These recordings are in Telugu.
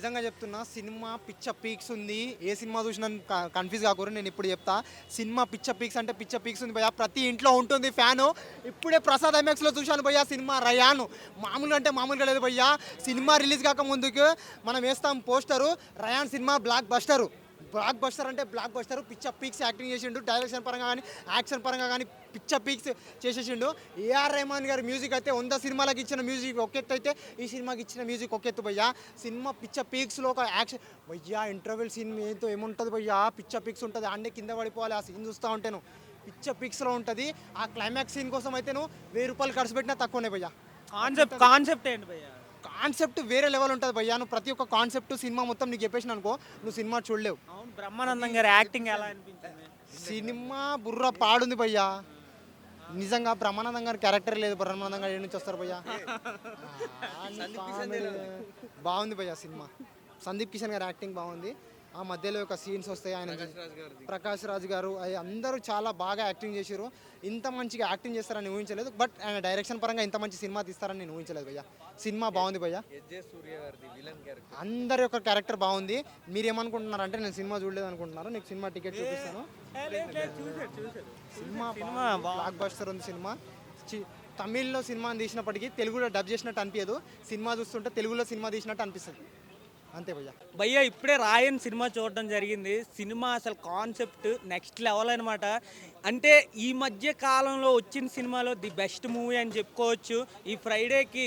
నిజంగా చెప్తున్నా సినిమా పిచ్చ పీక్స్ ఉంది. ఏ సినిమా చూసినా కన్‌ఫ్యూజ్ కాకూరి నేను ఇప్పుడు చెప్తా. సినిమా పిచ్చ పీక్స్ అంటే పిచ్చ పీక్స్ ఉంది భయ్యా. ప్రతి ఇంట్లో ఉంటుంది ఫ్యాను. ఇప్పుడే ప్రసాద్ ఐమాక్స్‌లో చూశాను భయ్యా సినిమా 'రయాన్'. మామూలుగా అంటే మామూలుగా లేదు భయ్యా. సినిమా రిలీజ్ కాక ముందుకు మనం వేస్తాం పోస్టరు 'రయాన్' సినిమా బ్లాక్ బస్టరు. బ్లాక్ బస్టర్ అంటే బ్లాక్ బస్టర్. పిచ్చ పీక్స్ యాక్టింగ్ చేసిండు. డైరెక్షన్ పరంగా కానీ యాక్షన్ పరంగా కానీ పిచ్చ పీక్స్ చేసేసిండు. ఏఆర్ రెహమాన్ గారి మ్యూజిక్ అయితే 100 సినిమాలకు ఇచ్చిన మ్యూజిక్ ఒక ఎత్తు అయితే ఈ సినిమాకి ఇచ్చిన మ్యూజిక్ ఒక ఎత్తు భయ్యా. సినిమా పిచ్చ పీక్స్లో ఒక యాక్షన్ భయ్యా. ఇంటర్వెల్ సీన్ ఏంతో ఏముంటుంది భయ్యా, పిచ్చ పీక్స్ ఉంటుంది. ఆడే కింద పడిపోవాలి ఆ సీన్ చూస్తూ ఉంటేను. పిచ్చ పీక్స్లో ఉంటుంది. ఆ క్లైమాక్స్ సీన్ కోసం అయితే నువ్వు ₹1000 ఖర్చు పెట్టినా తక్కువనే భయ్యా. కాన్సెప్ట్ ఏంటి భయ్య? కాన్సెప్ట్ వేరే లెవెల్ ఉంటుంది భయ్యా. నువ్వు ప్రతి ఒక్క కాన్సెప్ట్ సినిమా మొత్తం నీకు చెప్పేసిన అనుకో, నువ్వు సినిమా చూడలేవు. అవును, బ్రహ్మానందం గారి యాక్టింగ్ ఎలా అనిపించింది? సినిమా బుర్ర పాడుంది భయ్యా. నిజంగా బ్రహ్మానందం గారి క్యారెక్టర్ లేదు. బ్రహ్మానందం గారు ఏ నుంచి వస్తారు భయ్యా? బాగుంది భయ్యా సినిమా. సందీప్ కిషన్ గారి యాక్టింగ్ బాగుంది. ఆ మధ్యలో ఒక సీన్స్ వస్తాయి. ఆయన ప్రకాష్ రాజ్ గారు అందరూ చాలా బాగా యాక్టింగ్ చేశారు. ఇంత మంచిగా యాక్టింగ్ చేస్తారని ఊహించలేదు. బట్ ఆయన డైరెక్షన్ పరంగా ఇంత మంచి సినిమా తీస్తారని నేను ఊహించలేదు భయ్యా. సినిమా బాగుంది భయ్యా. అందరి యొక్క క్యారెక్టర్ బాగుంది. మీరు ఏమనుకుంటున్నారంటే నేను సినిమా చూడలేదు అనుకుంటున్నారు. నీకు సినిమా టికెట్ చూపిస్తాను. సినిమా బ్లాక్ బస్టర్ ఉంది సినిమా. తమిళ్లో సినిమాని తీసినప్పటికీ తెలుగులో డబ్ చేసినట్టు అనిపించదు. సినిమా చూస్తుంటే తెలుగులో సినిమా తీసినట్టు అనిపిస్తుంది. అంతే భయ్యా. భయ్య ఇప్పుడే రాయన్ సినిమా చూడడం జరిగింది. సినిమా అసలు కాన్సెప్ట్ నెక్స్ట్ లెవెల్ అనమాట. అంటే ఈ మధ్య కాలంలో వచ్చిన సినిమాలో ది బెస్ట్ మూవీ అని చెప్పుకోవచ్చు. ఈ ఫ్రైడేకి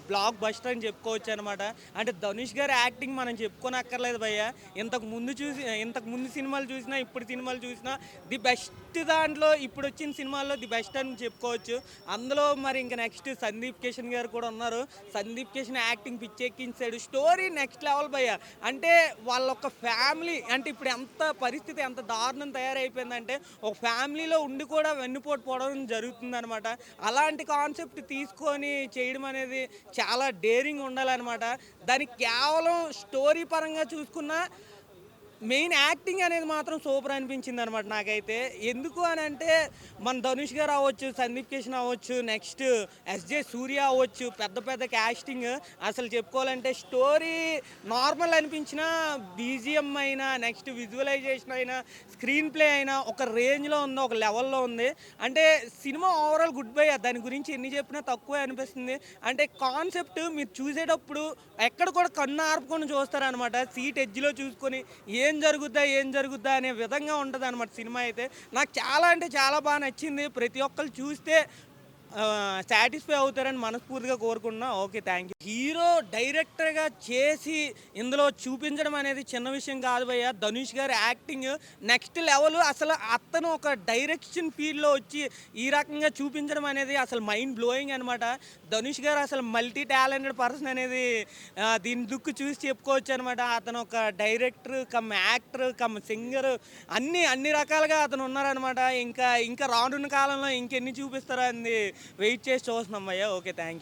బ్లాక్ బస్టర్ అని చెప్పుకోవచ్చు అనమాట. అంటే ధనుష్ గారి యాక్టింగ్ మనం చెప్పుకోనక్కర్లేదు భయ్య. ఇంతకు ముందు సినిమాలు చూసినా ఇప్పుడు సినిమాలు చూసినా ది బెస్ట్ దాంట్లో ఇప్పుడు వచ్చిన సినిమాల్లో ది బెస్ట్ అని చెప్పుకోవచ్చు. అందులో మరి ఇంకా నెక్స్ట్ సందీప్ కిషన్ గారు కూడా ఉన్నారు. సందీప్ కిషన్ యాక్టింగ్ పిచ్చెక్కించాడు. స్టోరీ నెక్స్ట్ లెవెల్ భయ్య. అంటే వాళ్ళ ఒక ఫ్యామిలీ అంటే ఇప్పుడు ఎంత పరిస్థితి ఎంత దారుణం తయారైపోయిందంటే ఒక ఫ్యామిలీలో ఉండి కూడా వెన్నుపోటు పోవడం జరుగుతుందనమాట. అలాంటి కాన్సెప్ట్ తీసుకొని చేయడం అనేది చాలా డేరింగ్ ఉండాలన్నమాట. దానికి కేవలం స్టోరీ పరంగా చూసుకున్న మెయిన్ యాక్టింగ్ అనేది మాత్రం సూపర్ అనిపించింది అనమాట నాకైతే. ఎందుకు అని అంటే మన ధనుష్ గారు అవ్వచ్చు, సందీప్ కిషన్ అవ్వచ్చు, నెక్స్ట్ ఎస్జే సూర్య అవ్వచ్చు, పెద్ద పెద్ద క్యాస్టింగ్. అసలు చెప్పుకోవాలంటే స్టోరీ నార్మల్ అనిపించిన బీజిఎం అయినా నెక్స్ట్ విజువలైజేషన్ అయినా స్క్రీన్ ప్లే అయినా ఒక రేంజ్లో ఉంది, ఒక లెవెల్లో ఉంది. అంటే సినిమా ఓవరాల్ గుడ్ బై. దాని గురించి ఎన్ని చెప్పినా తక్కువే అనిపిస్తుంది. అంటే కాన్సెప్ట్ మీరు చూసేటప్పుడు ఎక్కడ కూడా కన్ను ఆర్పుకొని చూస్తారనమాట. సీట్ ఎడ్జ్లో చూసుకొని ఏం జరుగుద్దా అనే విధంగా ఉంటుంది అనమాట సినిమా అయితే. నాకు చాలా అంటే చాలా బాగా నచ్చింది. ప్రతి ఒక్కరు చూస్తే సాటిస్ఫై అవుతారని మనస్ఫూర్తిగా కోరుకున్నా. Okay, thank you. హీరో డైరెక్టర్గా చేసి ఇందులో చూపించడం అనేది చిన్న విషయం కాదు భయ్య. ధనుష్ గారి యాక్టింగ్ నెక్స్ట్ లెవెల్. అసలు అతను ఒక డైరెక్షన్ ఫీల్డ్లో వచ్చి ఈ రకంగా చూపించడం అనేది అసలు మైండ్ బ్లోయింగ్ అనమాట. ధనుష్ గారు అసలు మల్టీ టాలెంటెడ్ పర్సన్ అనేది దీని దుక్కు చూసి చెప్పుకోవచ్చు అనమాట. అతను ఒక director come actor come singer అన్ని రకాలుగా అతను ఉన్నారనమాట. ఇంకా రానున్న కాలంలో ఇంకెన్ని చూపిస్తారో అని వెయిట్ చేసి చూస్తున్నాం భయ్య. Okay, thank you.